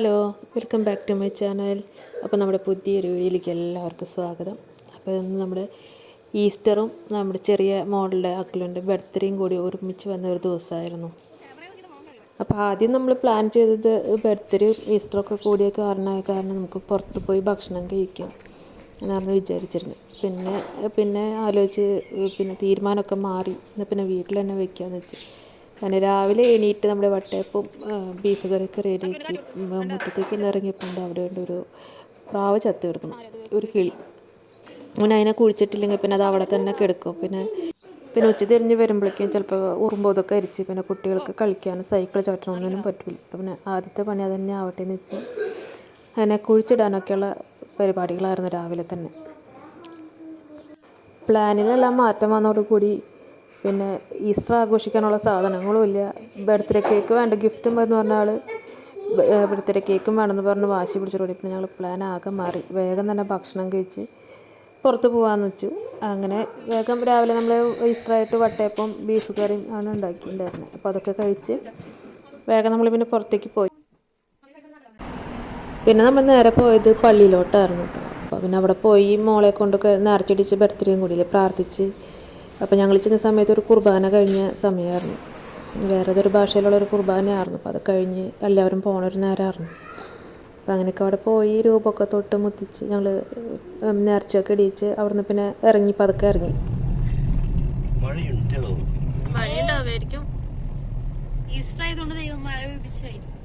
Hello, welcome back to my channel. അപ്പോൾ നമ്മുടെ പുതിയൊരു വീഡിയോയിലേക്ക് എല്ലാവർക്കും സ്വാഗതം. അപ്പോൾ ഇന്ന് നമ്മുടെ ഈസ്റ്ററും നമ്മുടെ ചെറിയ മോളുടെ അക്കിളിൻ്റെ ബർത്ത്ഡേയും കൂടി ഒരുമിച്ച് വന്ന ഒരു ദിവസമായിരുന്നു. അപ്പോൾ ആദ്യം നമ്മൾ പ്ലാൻ ചെയ്തത് ബർത്ത്ഡേയും ഈസ്റ്ററൊക്കെ കൂടിയ കാരണം നമുക്ക് പുറത്ത് പോയി ഭക്ഷണം കഴിക്കാം എന്നാണ് വിചാരിച്ചിരുന്നത്. പിന്നെ ആലോചിച്ച് തീരുമാനമൊക്കെ മാറി. പിന്നെ വീട്ടിൽ തന്നെ വയ്ക്കാമെന്ന് വെച്ച്. അങ്ങനെ രാവിലെ എണീറ്റ് നമ്മുടെ വട്ടയപ്പം ബീഫ് കറിയൊക്കെ റെഡിയാക്കി മുറ്റത്തേക്ക് ഒന്ന് ഇറങ്ങിയപ്പോൾ അവിടെ ഒരു പ്രാവ് ചത്ത് കിടക്കണം, ഒരു കിളി. അതിനെ കുഴിച്ചിട്ടില്ലെങ്കിൽ പിന്നെ അത് അവിടെ തന്നെ കിടക്കും. പിന്നെ ഉച്ച തിരിഞ്ഞ് വരുമ്പോഴേക്കും ചിലപ്പോൾ ഉറുമ്പോതൊക്കെ അരിച്ച് പിന്നെ കുട്ടികൾക്ക് കളിക്കാനും സൈക്കിൾ ചവിട്ടണമെന്നൊന്നും പറ്റില്ല. അപ്പോൾ പിന്നെ ആദ്യത്തെ പണി അത് തന്നെ ആവട്ടെ എന്ന് വെച്ച് അതിനെ കുഴിച്ചിടാനൊക്കെയുള്ള പരിപാടികളായിരുന്നു രാവിലെ തന്നെ. പ്ലാനിലെല്ലാം മാറ്റം വന്നതോടുകൂടി പിന്നെ ഈസ്റ്റർ ആഘോഷിക്കാനുള്ള സാധനങ്ങളും ഇല്ല. ബർത്ത്ഡേ കേക്ക് വേണ്ട, ഗിഫ്റ്റും എന്ന് പറഞ്ഞാൽ ബർത്ത്ഡേ കേക്കും വേണമെന്ന് പറഞ്ഞ് വാശി പിടിച്ചോടി. പിന്നെ ഞങ്ങൾ പ്ലാൻ ആകെ മാറി. വേഗം തന്നെ ഭക്ഷണം കഴിച്ച് പുറത്ത് പോകാമെന്ന് വെച്ചു. അങ്ങനെ വേഗം രാവിലെ നമ്മൾ ഈസ്റ്ററായിട്ട് വട്ടയപ്പം ബീഫ് കറിയും ആണ് ഉണ്ടാക്കിയിട്ടുണ്ടായിരുന്നത്. അപ്പോൾ അതൊക്കെ കഴിച്ച് വേഗം നമ്മൾ പിന്നെ പുറത്തേക്ക് പോയി. പിന്നെ നമ്മൾ നേരെ പോയത് പള്ളിയിലോട്ടായിരുന്നു കേട്ടോ. അപ്പോൾ പിന്നെ അവിടെ പോയി മോളെ കൊണ്ടൊക്കെ നേർച്ചടിച്ച് ബർത്ത്ഡേയും കൂടിയില്ലേ പ്രാർത്ഥിച്ച്. അപ്പോൾ ഞങ്ങൾ ചെന്ന സമയത്ത് ഒരു കുർബാന കഴിഞ്ഞ സമയമായിരുന്നു. വേറെ ഏതൊരു ഭാഷയിലുള്ളൊരു കുർബാനയായിരുന്നു. അപ്പോൾ അത് കഴിഞ്ഞ് എല്ലാവരും പോണൊരു നേരമായിരുന്നു. അപ്പോൾ അങ്ങനെയൊക്കെ അവിടെ പോയി രൂപമൊക്കെ തൊട്ട് മുത്തിച്ച് ഞങ്ങൾ നേർച്ചയൊക്കെ ഇടിയിച്ച് അവിടുന്ന് പിന്നെ പതുക്കെ ഇറങ്ങി. മഴയുണ്ടാവുമായിരിക്കും. ഈസ്റ്റർ ആയതുകൊണ്ട് ദൈവം മഴ ലഭിച്ചായിരിക്കും.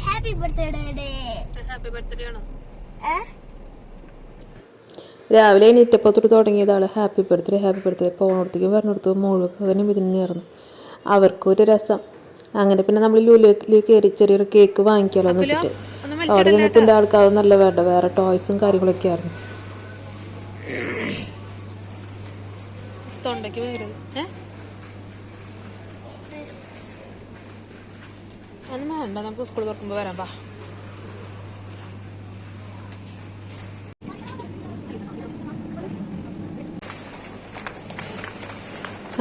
ഹാപ്പി ബർത്ത്ഡേ ആണോ? രാവിലെ എണീറ്റപ്പത്തോട്ട് തുടങ്ങിയതാണ് ഹാപ്പി ബർത്ത്ഡേ പോണോടത്തേക്കും പറഞ്ഞെടുത്ത് മുഴുവനും ഇത് തന്നെയായിരുന്നു. അവർക്കൊരു രസം. അങ്ങനെ പിന്നെ നമ്മൾ ലുലുവിൽ കയറി ചെറിയൊരു കേക്ക് വാങ്ങിക്കാമല്ലോ എന്ന് വെച്ചിട്ട് അവിടെ ചെന്നപ്പോൾ എൻ്റെ ആൾക്ക് അതൊന്നല്ല വേണ്ട, വേറെ ടോയ്സും കാര്യങ്ങളൊക്കെ ആയിരുന്നു. ഒന്നും വേണ്ട, നമുക്ക് സ്കൂൾ തുറക്കുമ്പോൾ വരാം. വാ.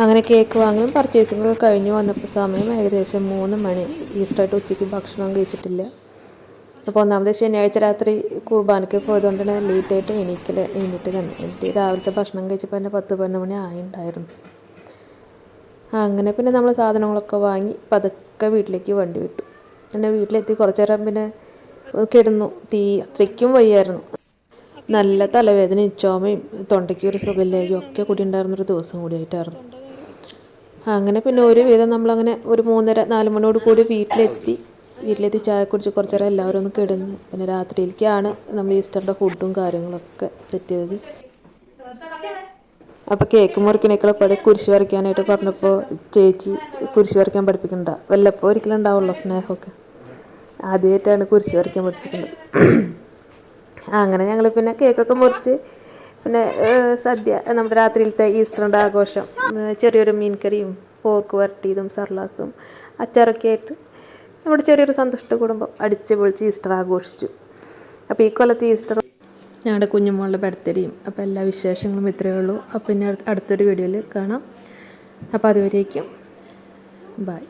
അങ്ങനെ കേക്ക് വാങ്ങലും പർച്ചേസിങ്ങൊക്കെ കഴിഞ്ഞ് വന്നപ്പോൾ സമയം ഏകദേശം 3 മണി. ഈസ്റ്ററായിട്ട് ഉച്ചയ്ക്ക് ഭക്ഷണം കഴിച്ചിട്ടില്ല. അപ്പോൾ ഒന്നാമത് ശനിയാഴ്ച രാത്രി കുർബാനയ്ക്ക് പോയതുകൊണ്ട് തന്നെ ലേറ്റായിട്ട് എണീറ്റ് രാവിലത്തെ ഭക്ഷണം കഴിച്ചപ്പോൾ തന്നെ 10-11 മണി ആയിട്ടുണ്ടായിരുന്നു. അങ്ങനെ പിന്നെ നമ്മൾ സാധനങ്ങളൊക്കെ വാങ്ങി പതുക്കെ വീട്ടിലേക്ക് വണ്ടി വിട്ടു. പിന്നെ വീട്ടിലെത്തി കുറച്ച് നേരം പിന്നെ കിടന്നു. അത്രയ്ക്കും വയ്യായിരുന്നു. നല്ല തലവേദനയും ചുമയും തൊണ്ടയ്ക്ക് ഒരു സുഖമില്ലായ്മയും ഒക്കെ കൂടി ഉണ്ടായിരുന്നൊരു ദിവസം കൂടിയായിട്ടായിരുന്നു. അങ്ങനെ പിന്നെ ഒരുവിധം നമ്മളങ്ങനെ ഒരു 3:30-4 മണിയോട് കൂടി വീട്ടിലെത്തി ചായ കുടിച്ച് കുറച്ച് നേരം എല്ലാവരും ഒന്ന് കിടന്ന് പിന്നെ രാത്രിയിലേക്കാണ് നമ്മൾ ഈസ്റ്ററിൻ്റെ ഫുഡും കാര്യങ്ങളൊക്കെ സെറ്റ് ചെയ്തത്. അപ്പോൾ കേക്ക് മുറിക്കണേക്കുള്ള കുരിശ് വരയ്ക്കാനായിട്ട് പറഞ്ഞപ്പോൾ ചേച്ചി കുരിശ് വരയ്ക്കാൻ പഠിപ്പിക്കണ്ട, വല്ലപ്പോൾ ഒരിക്കലും ഉണ്ടാവുള്ളൂ സ്നേഹമൊക്കെ. ആദ്യമായിട്ടാണ് കുരിശ് വരയ്ക്കാൻ പഠിപ്പിക്കുന്നത്. അങ്ങനെ ഞങ്ങൾ പിന്നെ കേക്കൊക്കെ മുറിച്ച് പിന്നെ സദ്യ, നമ്മുടെ രാത്രിയിലത്തെ ഈസ്റ്ററിൻ്റെ ആഘോഷം, ചെറിയൊരു മീൻ കറിയും പോർക്ക് വരട്ടിയതും സർലാസും അച്ചാറൊക്കെ ആയിട്ട് നമ്മുടെ ചെറിയൊരു സന്തുഷ്ട കുടുംബം അടിച്ച് പൊളിച്ച് ഈസ്റ്റർ ആഘോഷിച്ചു. അപ്പോൾ ഈ കൊല്ലത്തെ ഈസ്റ്റർ ഞങ്ങളുടെ കുഞ്ഞുമോളുടെ ബർത്ത്ഡേയും. അപ്പോൾ എല്ലാ വിശേഷങ്ങളും ഇത്രയേ ഉള്ളൂ. അപ്പോൾ ഇനി അടുത്തൊരു വീഡിയോയിൽ കാണാം. അപ്പോൾ അതുവരേക്കും ബൈ.